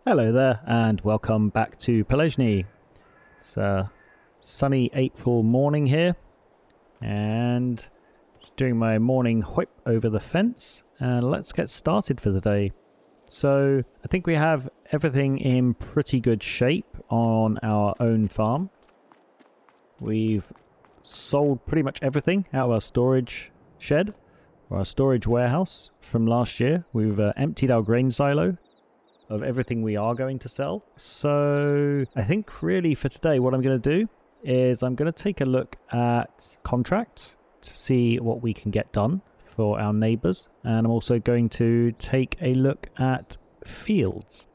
Hello there and welcome back to Pallegney. It's a sunny April morning here and just doing my morning whip over the fence, and let's get started for today. So I think we have everything in pretty good shape on our own farm. We've sold pretty much everything out of our storage shed or our storage warehouse from last year. We've emptied our grain silo of everything we are going to sell. So I think really for today what I'm going to do is I'm going to take a look at contracts to see what we can get done for our neighbours, and I'm also going to take a look at fields.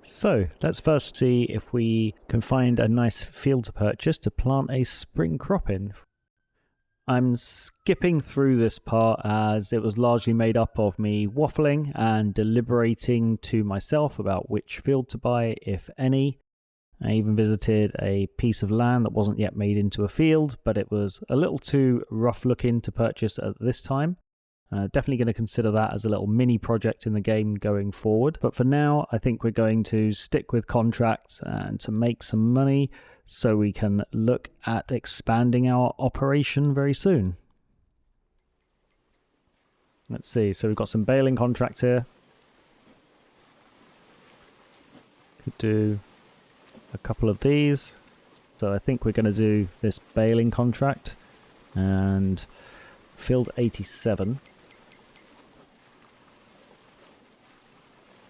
So let's first see if we can find a nice field to purchase to plant a spring crop in. I'm skipping through this part as it was largely made up of me waffling and deliberating to myself about which field to buy, if any. I even visited a piece of land that wasn't yet made into a field, but it was a little too rough looking to purchase at this time. Definitely going to consider that as a little mini project in the game going forward. But for now, I think we're going to stick with contracts and to make some money so we can look at expanding our operation very soon. Let's see. So we've got some baling contracts here. Could do a couple of these. So I think we're going to do this baling contract and field 87.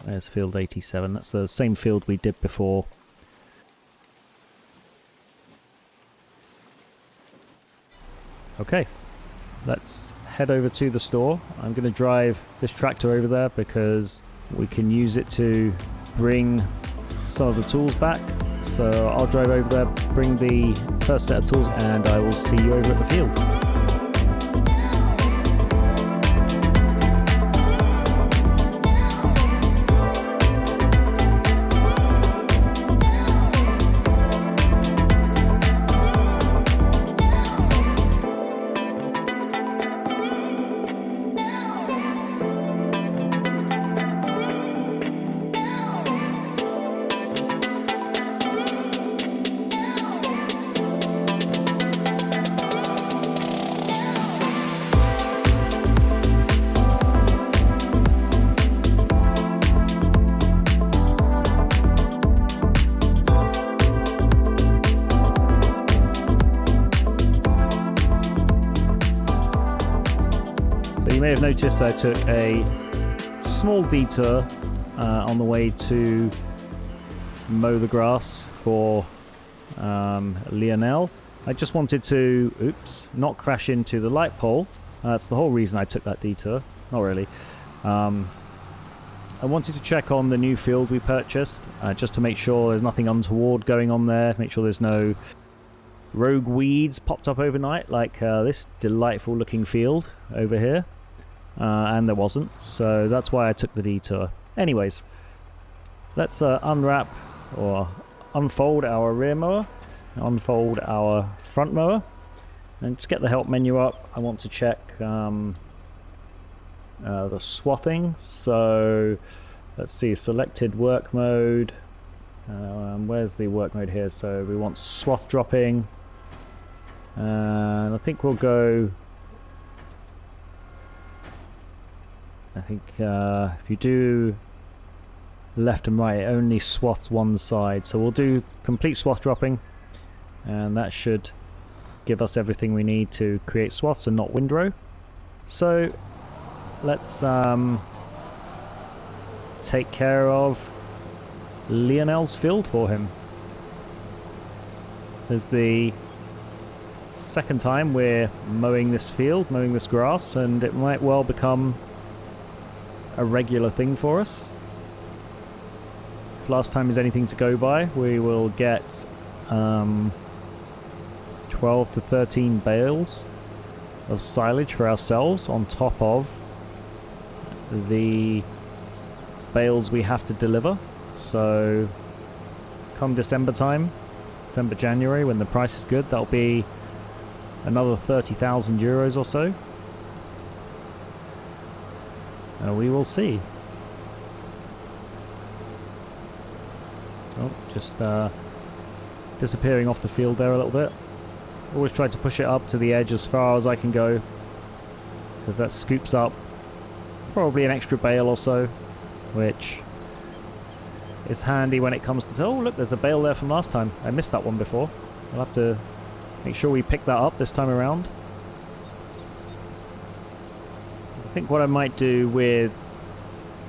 There's field 87. That's the same field we did before. Okay, let's head over to the store. I'm going to drive this tractor over there because we can use it to bring some of the tools back. So I'll drive over there, bring the first set of tools, and I will see you over at the field. You may have noticed I took a small detour on the way to mow the grass for Lionel. I just wanted to, not crash into the light pole. That's the whole reason I took that detour. Not really. I wanted to check on the new field we purchased, just to make sure there's nothing untoward going on there, make sure there's no rogue weeds popped up overnight like this delightful looking field over here. And there wasn't, so that's why I took the detour. Anyways, let's unwrap or unfold our rear mower, unfold our front mower, and to get the help menu up, I want to check the swathing. So let's see, selected work mode. Where's the work mode here? So we want swath dropping, and I think we'll go. I think if you do left and right, it only swaths one side. So we'll do complete swath dropping, and that should give us everything we need to create swaths and not windrow. So let's take care of Lionel's field for him. There's the second time we're mowing this field, mowing this grass, and it might well become a regular thing for us. If last time is anything to go by, we will get 12 to 13 bales of silage for ourselves on top of the bales we have to deliver. So come December time, December, January, when the price is good, that'll be another 30,000 euros or so. We will see. Oh, just disappearing off the field there a little bit. Always try to push it up to the edge as far as I can go, because that scoops up probably an extra bale or so, which is handy when it comes to... Oh, look, there's a bale there from last time. I missed that one before. We'll have to make sure we pick that up this time around. I think what I might do with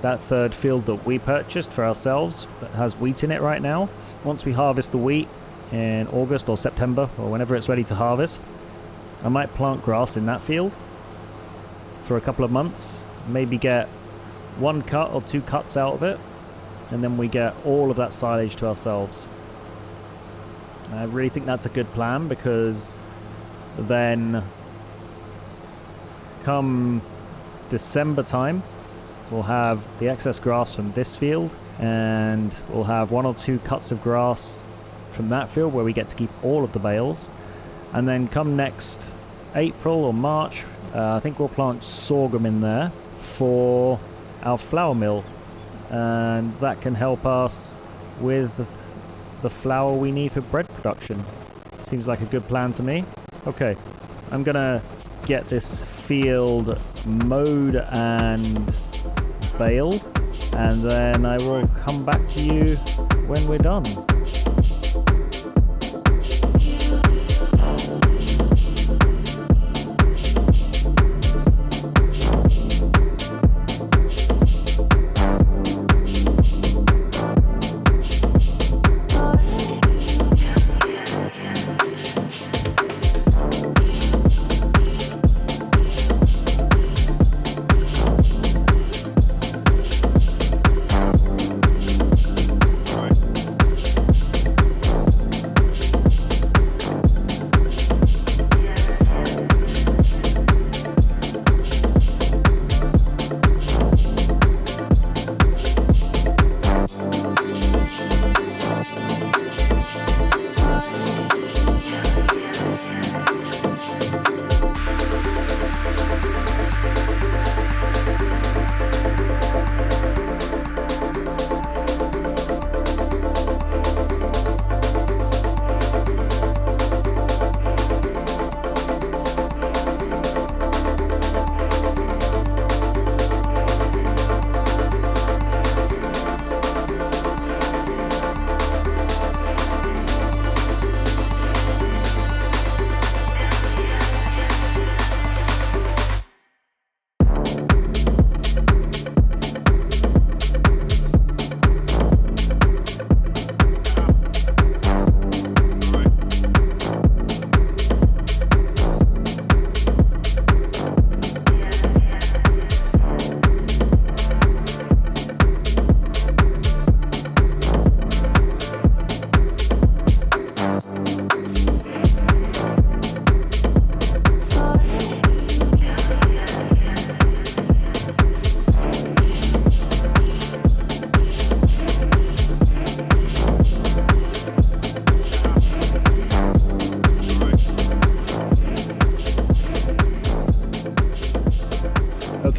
that third field that we purchased for ourselves, that has wheat in it right now, once we harvest the wheat in August or September, or whenever it's ready to harvest, I might plant grass in that field for a couple of months, maybe get 1 cut or 2 cuts out of it, and then we get all of that silage to ourselves. I really think that's a good plan, because then come December time we'll have the excess grass from this field, and we'll have 1 or 2 cuts of grass from that field where we get to keep all of the bales. And then come next April or March, I think we'll plant sorghum in there for our flour mill, and that can help us with the flour we need for bread production. Seems like a good plan to me. Okay, I'm gonna get this field mowed and baled, and then I will come back to you when we're done.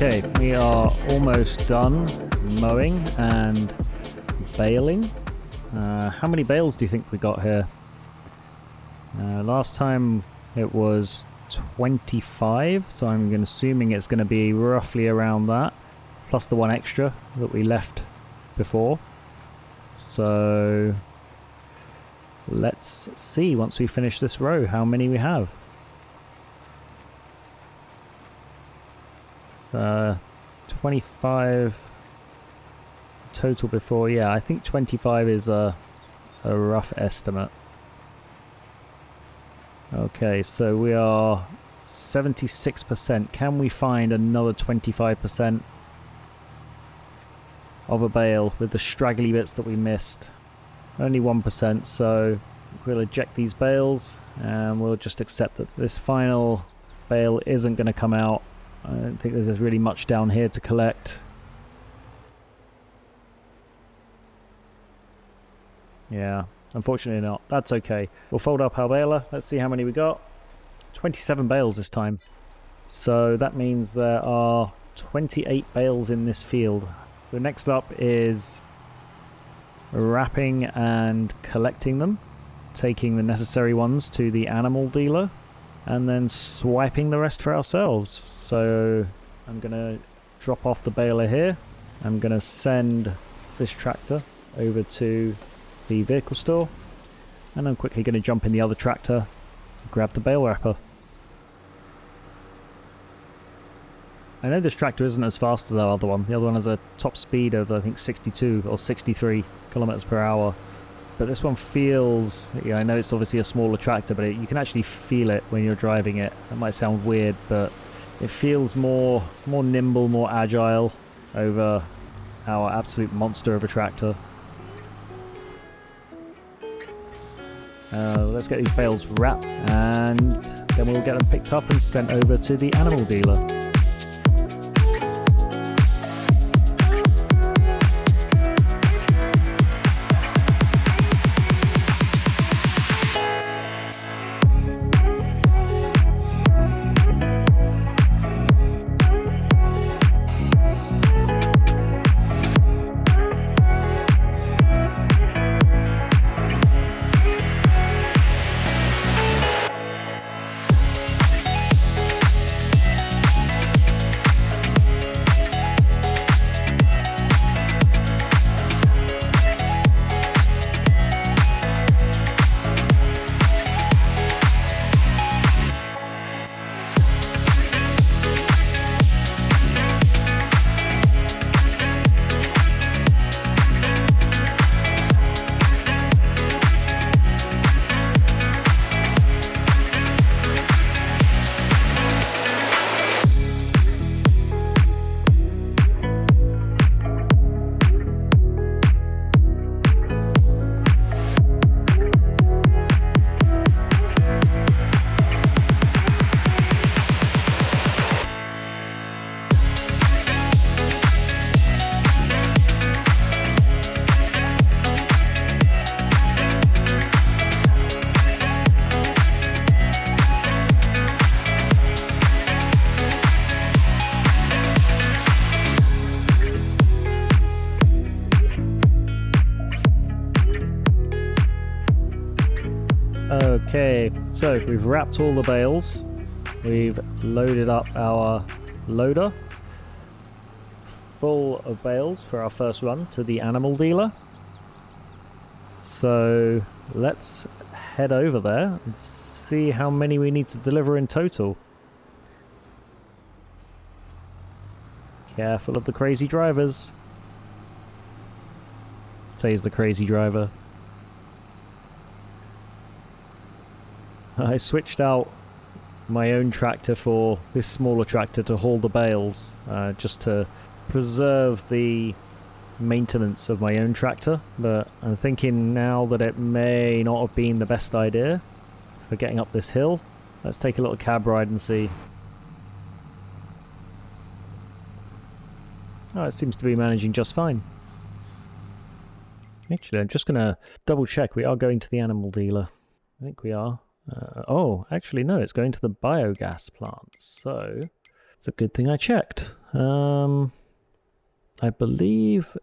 Okay, we are almost done mowing and baling. How many bales do you think we got here? Last time it was 25, so I'm assuming it's going to be roughly around that, plus the 1 extra that we left before. So let's see, once we finish this row, how many we have. 25 total before. Yeah, I think 25 is a rough estimate. Okay, so we are 76%. Can we find another 25% of a bale with the straggly bits that we missed? Only 1%, so we'll eject these bales and we'll just accept that this final bale isn't going to come out. I don't think there's really much down here to collect. Yeah, unfortunately not. That's okay. We'll fold up our baler. Let's see how many we got. 27 bales this time. So that means there are 28 bales in this field. So next up is wrapping and collecting them, taking the necessary ones to the animal dealer, and then swiping the rest for ourselves. So I'm going to drop off the baler here. I'm going to send this tractor over to the vehicle store, and I'm quickly going to jump in the other tractor, grab the bale wrapper. I know this tractor isn't as fast as our other one. The other one has a top speed of, I think, 62 or 63 kilometers per hour. But this one feels, yeah, I know it's obviously a smaller tractor, but you can actually feel it when you're driving it. That might sound weird, but it feels more nimble, more agile over our absolute monster of a tractor. Let's get these bales wrapped, and then we'll get them picked up and sent over to the animal dealer. Okay, so we've wrapped all the bales, we've loaded up our loader full of bales for our first run to the animal dealer. So let's head over there and see how many we need to deliver in total. Careful of the crazy drivers, says the crazy driver. I switched out my own tractor for this smaller tractor to haul the bales, just to preserve the maintenance of my own tractor, but I'm thinking now that it may not have been the best idea for getting up this hill. Let's take a little cab ride and see. Oh, it seems to be managing just fine. Actually, I'm just going to double check. We are going to the animal dealer. I think we are. Oh, actually no, it's going to the biogas plant, so it's a good thing I checked. I believe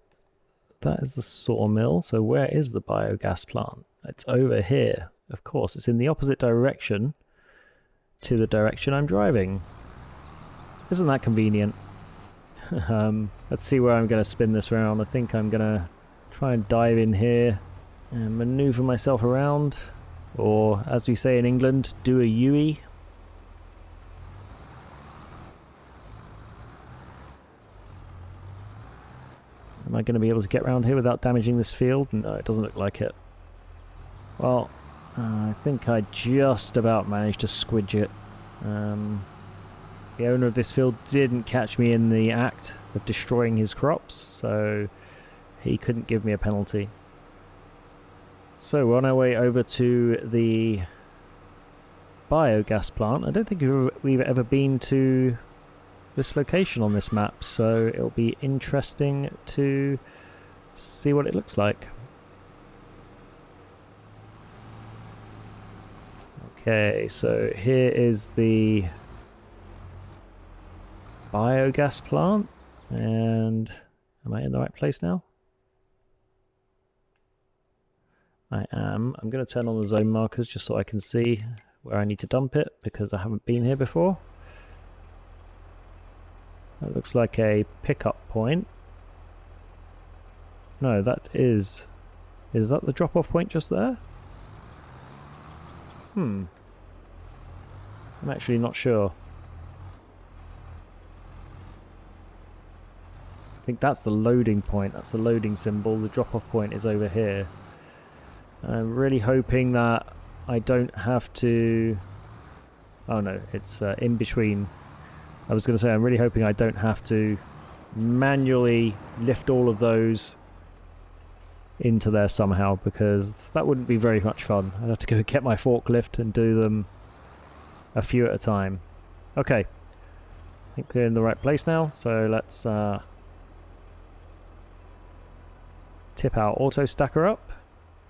that is the sawmill, so where is the biogas plant? It's over here. Of course, it's in the opposite direction to the direction I'm driving. Isn't that convenient? Let's see where I'm going to spin this round. I think I'm going to try and dive in here and maneuver myself around. Or, as we say in England, do a U-E. Am I going to be able to get around here without damaging this field? No, it doesn't look like it. Well, I think I just about managed to squidge it. The owner of this field didn't catch me in the act of destroying his crops, so he couldn't give me a penalty. So we're on our way over to the biogas plant. I don't think we've ever been to this location on this map, so it'll be interesting to see what it looks like. Okay, so here is the biogas plant, and am I in the right place now? I'm going to turn on the zone markers just so I can see where I need to dump it, because I haven't been here before. That looks like a pickup point. No, that is... Is that the drop-off point just there? I'm actually not sure. I think that's the loading point. That's the loading symbol. The drop-off point is over here. I'm really hoping that I don't have to... Oh no, it's in between. I was going to say, I'm really hoping I don't have to manually lift all of those into there somehow, because that wouldn't be very much fun. I'd have to go get my forklift and do them a few at a time. Okay, I think we're in the right place now, so let's tip our auto stacker up,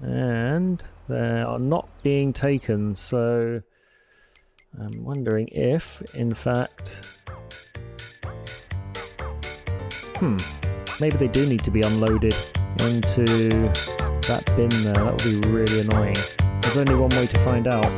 and they are not being taken, so I'm wondering if, in fact, maybe they do need to be unloaded into that bin there. That would be really annoying. There's only one way to find out.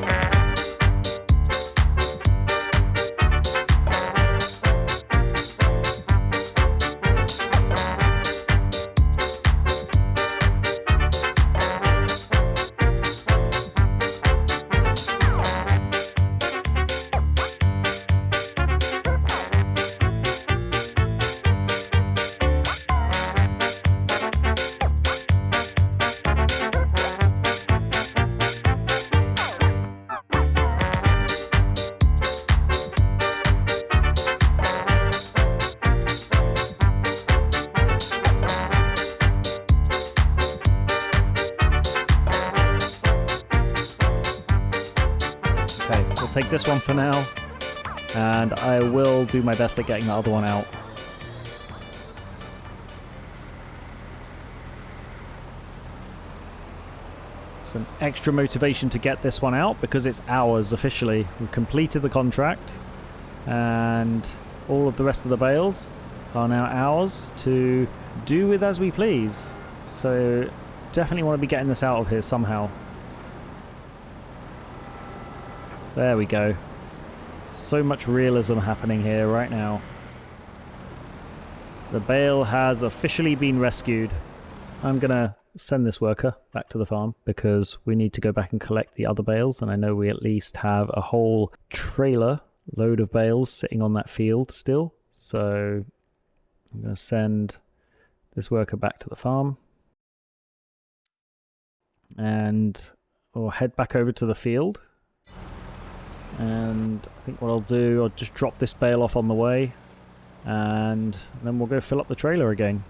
Take this one for now, and I will do my best at getting the other one out. Some extra motivation to get this one out because it's ours officially. We've completed the contract, and all of the rest of the bales are now ours to do with as we please. So definitely want to be getting this out of here somehow. There we go. So much realism happening here right now. The bale has officially been rescued. I'm gonna send this worker back to the farm because we need to go back and collect the other bales, and I know we at least have a whole trailer load of bales sitting on that field still. So I'm gonna send this worker back to the farm, and we'll head back over to the field. And I think what I'll do, I'll just drop this bale off on the way, and then we'll go fill up the trailer again.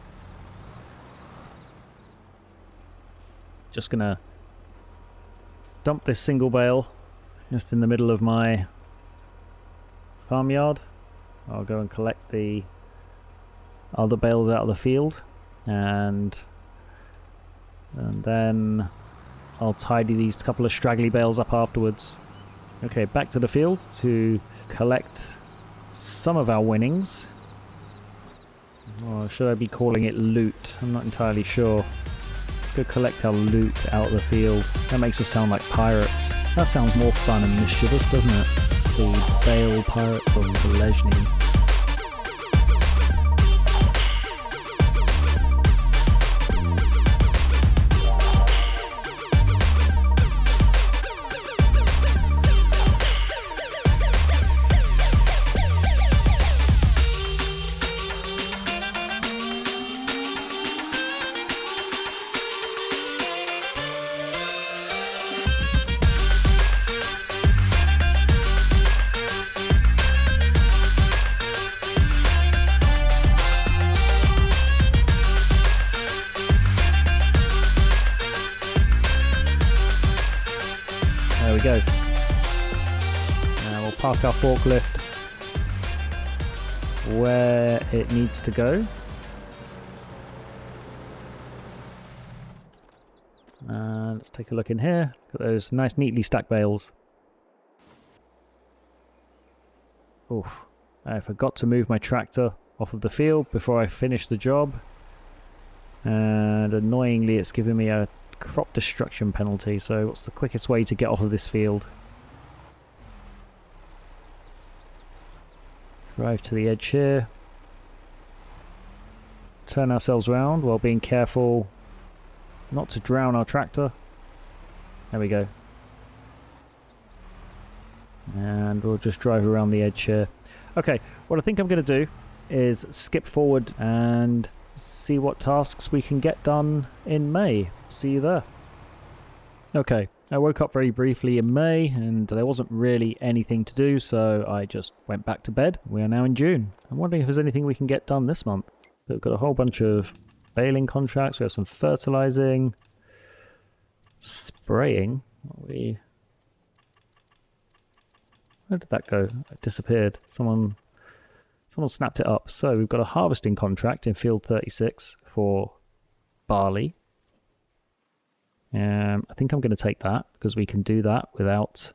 Just gonna dump this single bale just in the middle of my farmyard. I'll go and collect the other bales out of the field, and then I'll tidy these couple of straggly bales up afterwards. Okay, back to the field to collect some of our winnings. Or should I be calling it loot? I'm not entirely sure. Let's go collect our loot out of the field. That makes us sound like pirates. That sounds more fun and mischievous, doesn't it? The Bale Pirates of Pallegney. There we go. Now we'll park our forklift where it needs to go. Let's take a look in here. Got those nice neatly stacked bales. Oof. I forgot to move my tractor off of the field before I finish the job. And annoyingly it's giving me a crop destruction penalty. So what's the quickest way to get off of this field? Drive to the edge here. Turn ourselves around while being careful not to drown our tractor. There we go. And we'll just drive around the edge here. Okay, what I think I'm going to do is skip forward and see what tasks we can get done in May. See you there. Okay, I woke up very briefly in May and there wasn't really anything to do, so I just went back to bed. We are now in June. I'm wondering if there's anything we can get done this month. We've got a whole bunch of baling contracts. We have some fertilizing, spraying. Where did that go? It disappeared. Someone snapped it up. So we've got a harvesting contract in field 36 for barley. I think I'm going to take that because we can do that without...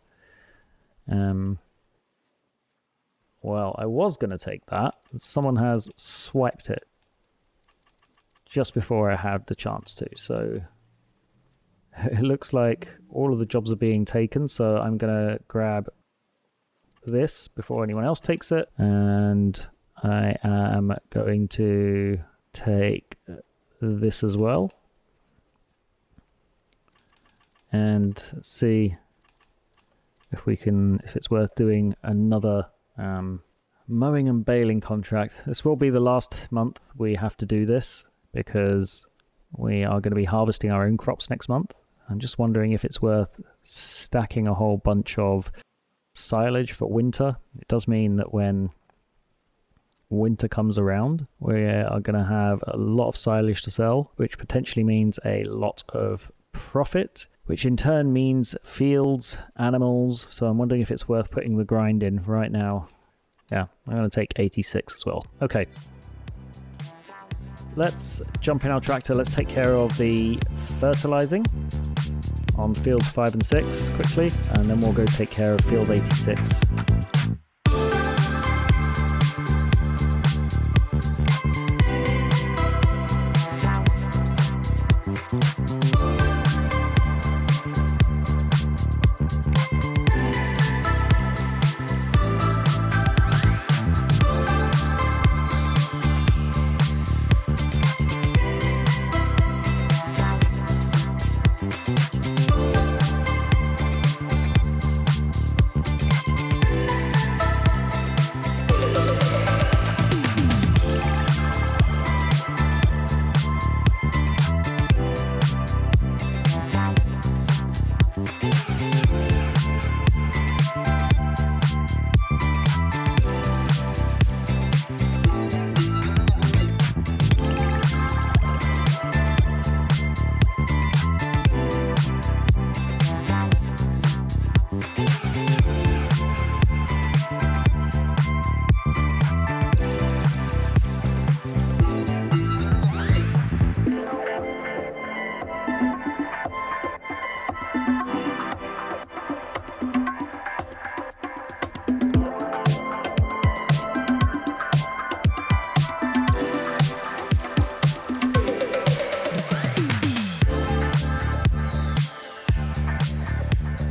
well, I was going to take that. Someone has swiped it just before I had the chance to. So it looks like all of the jobs are being taken. So I'm going to grab this before anyone else takes it. And I am going to take this as well. And see if we can, if it's worth doing another mowing and baling contract. This will be the last month we have to do this because we are going to be harvesting our own crops next month. I'm just wondering if it's worth stacking a whole bunch of silage for winter. It does mean that when winter comes around, we are going to have a lot of silage to sell, which potentially means a lot of profit, which in turn means fields, animals. So I'm wondering if it's worth putting the grind in right now. Yeah, I'm going to take 86 as well. Okay. Let's jump in our tractor. Let's take care of the fertilizing on fields 5 and 6 quickly, and then we'll go take care of field 86.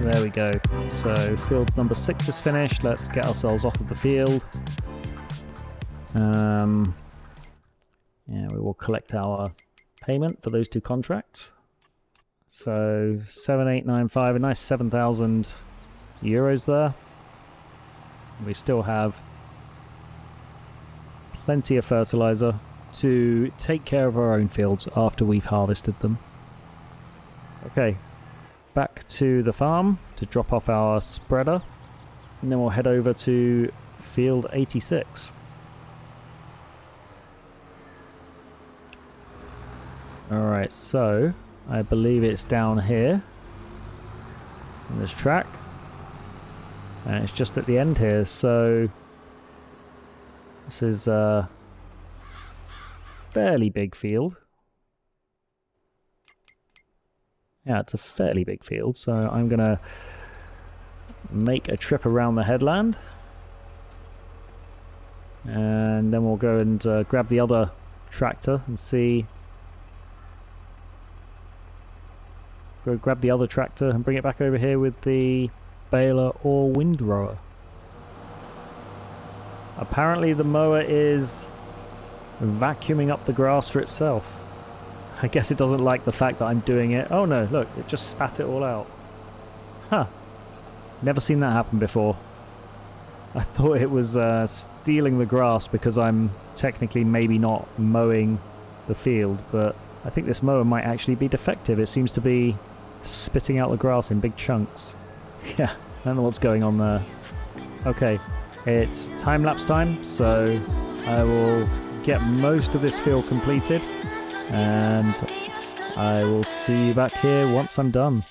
There we go. So field number 6 is finished. Let's get ourselves off of the field. Yeah, we will collect our payment for those 2 contracts. So 7895, a nice 7,000 euros there. We still have plenty of fertilizer to take care of our own fields after we've harvested them. Okay. Back to the farm to drop off our spreader, and then we'll head over to field 86. Alright, so I believe it's down here on this track, and it's just at the end here, so this is a fairly big field. Yeah, it's a fairly big field, so I'm going to make a trip around the headland. And then we'll go and grab the other tractor and see go grab the other tractor and bring it back over here with the baler or windrower. Apparently the mower is vacuuming up the grass for itself. I guess it doesn't like the fact that I'm doing it. Oh no, look, it just spat it all out. Huh. Never seen that happen before. I thought it was stealing the grass because I'm technically maybe not mowing the field, but I think this mower might actually be defective. It seems to be spitting out the grass in big chunks. Yeah, I don't know what's going on there. Okay, it's time-lapse time, so I will get most of this field completed, and I will see you back here once I'm done.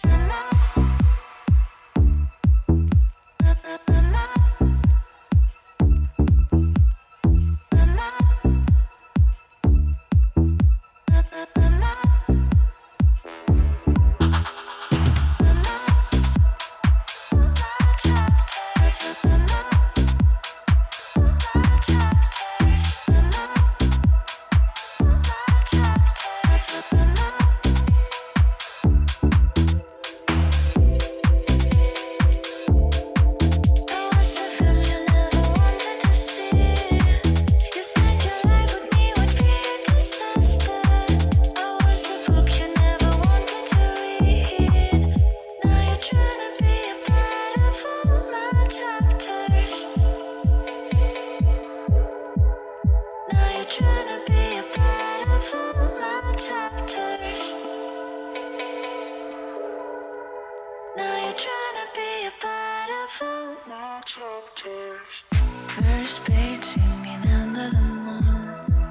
First page singing under the moon.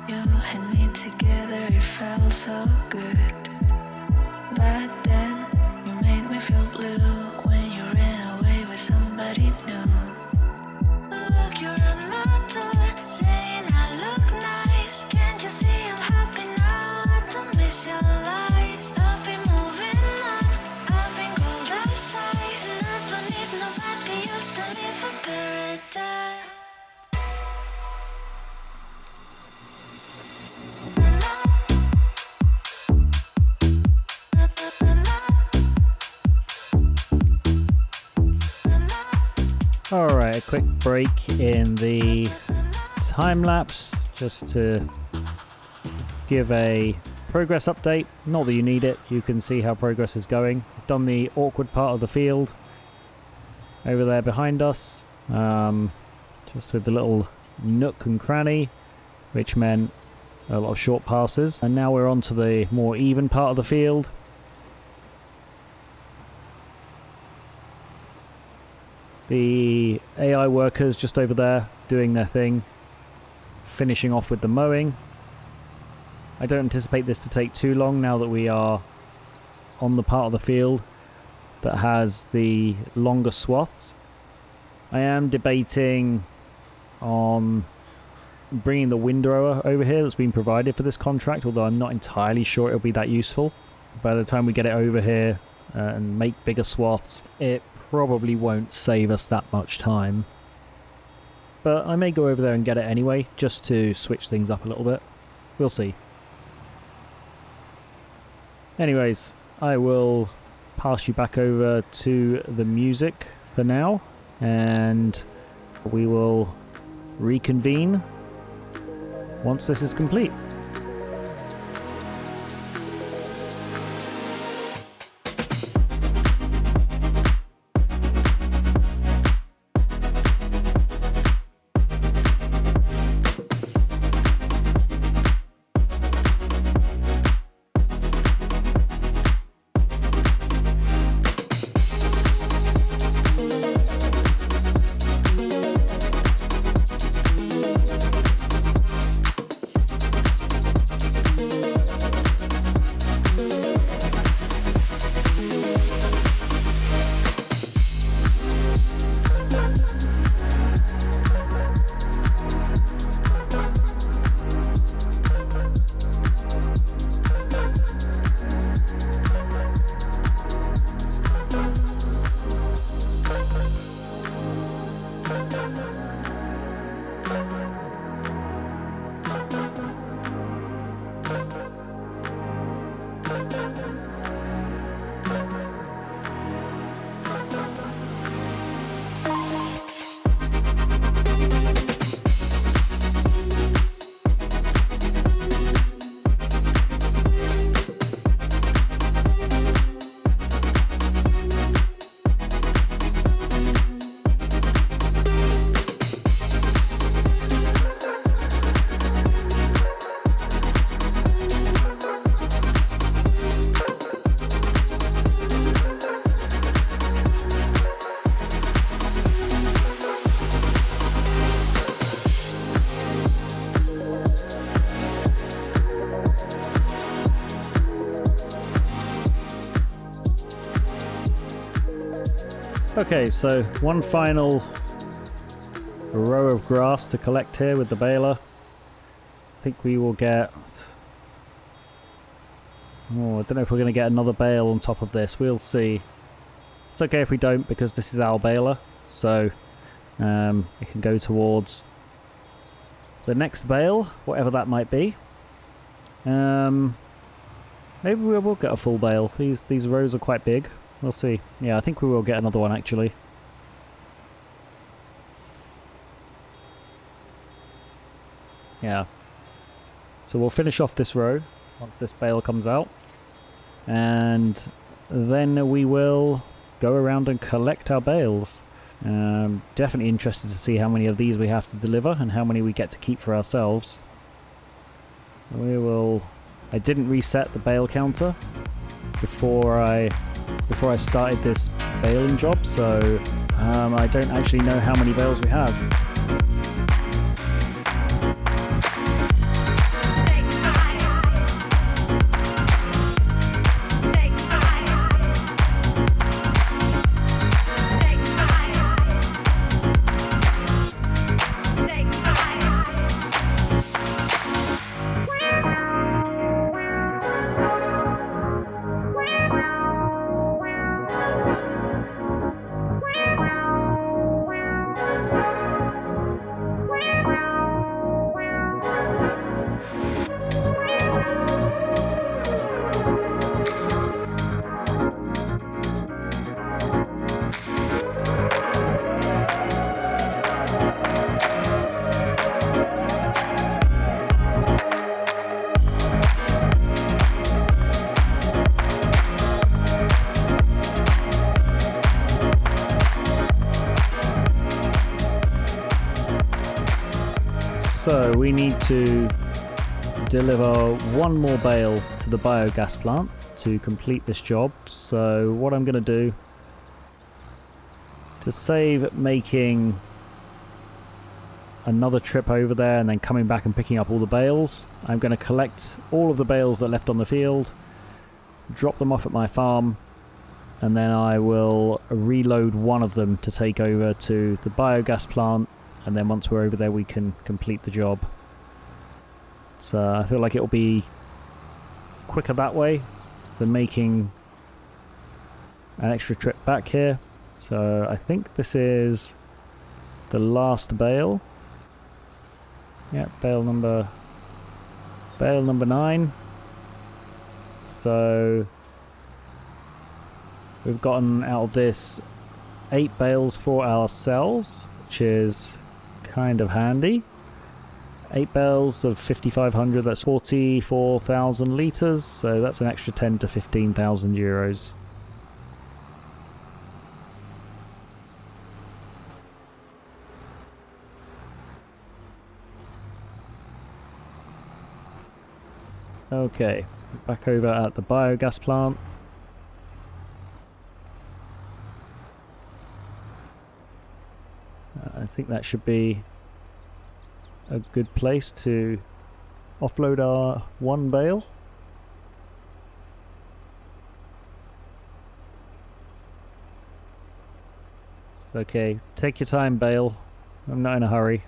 You and me together, it felt so good. But then you made me feel blue when you ran away with somebody new. Look, you're at my door, saying I look nice. Can't you see I'm happy now? I don't miss your lies. I've been moving on, I've been cold outside, and I don't need nobody else to live for paradise. Alright, a quick break in the time lapse just to give a progress update. Not that you need it, you can see how progress is going. I've done the awkward part of the field over there behind us, just with the little nook and cranny, which meant a lot of short passes. And now we're on to the more even part of the field. The AI workers just over there doing their thing, finishing off with the mowing. I don't anticipate this to take too long now that we are on the part of the field that has the longer swaths. I am debating on bringing the windrower over here that's been provided for this contract, although I'm not entirely sure it'll be that useful. By the time we get it over here and make bigger swaths, it probably won't save us that much time. But I may go over there and get it anyway, just to switch things up a little bit. We'll see. Anyways, I will pass you back over to the music for now, and we will reconvene once this is complete. Okay, so one final row of grass to collect here with the baler. I think we will get... Oh, I don't know if we're going to get another bale on top of this. We'll see. It's okay if we don't, because this is our baler. So it can go towards the next bale, whatever that might be. Maybe we will get a full bale. These rows are quite big. We'll see. Yeah, I think we will get another one actually. Yeah. So we'll finish off this row once this bale comes out. And then we will go around and collect our bales. Definitely interested to see how many of these we have to deliver and how many we get to keep for ourselves. We will... I didn't reset the bale counter before I started this baling job, so I don't actually know how many bales we have. So we need to deliver one more bale to the biogas plant to complete this job. So what I'm going to do, to save making another trip over there and then coming back and picking up all the bales, I'm going to collect all of the bales that are left on the field, drop them off at my farm, and then I will reload one of them to take over to the biogas plant. And then once we're over there, we can complete the job. So I feel like it'll be quicker that way than making an extra trip back here. So I think this is the last bale. Yeah, bale number 9. So we've gotten out of this 8 bales for ourselves, which is kind of handy. 8 bales of 5,500, that's 44,000 litres, so that's an extra 10 to 15,000 euros. Okay, back over at the biogas plant. I think that should be a good place to offload our one bale. It's okay, take your time, bale. I'm not in a hurry.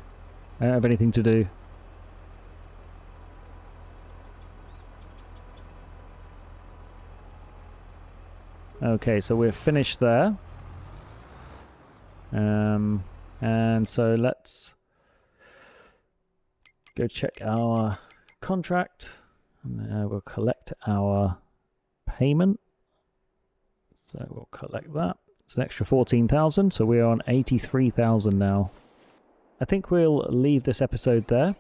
I don't have anything to do. Okay, so we're finished there. And so let's go check our contract, and we'll collect our payment. So we'll collect that. It's an extra 14,000, so we're on 83,000 now. I think we'll leave this episode there.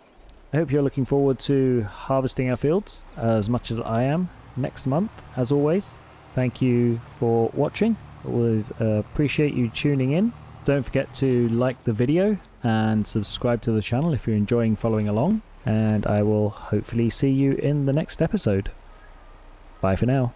I hope you're looking forward to harvesting our fields as much as I am next month. As always, thank you for watching. Always appreciate you tuning in. Don't forget to like the video and subscribe to the channel if you're enjoying following along. And I will hopefully see you in the next episode. Bye for now.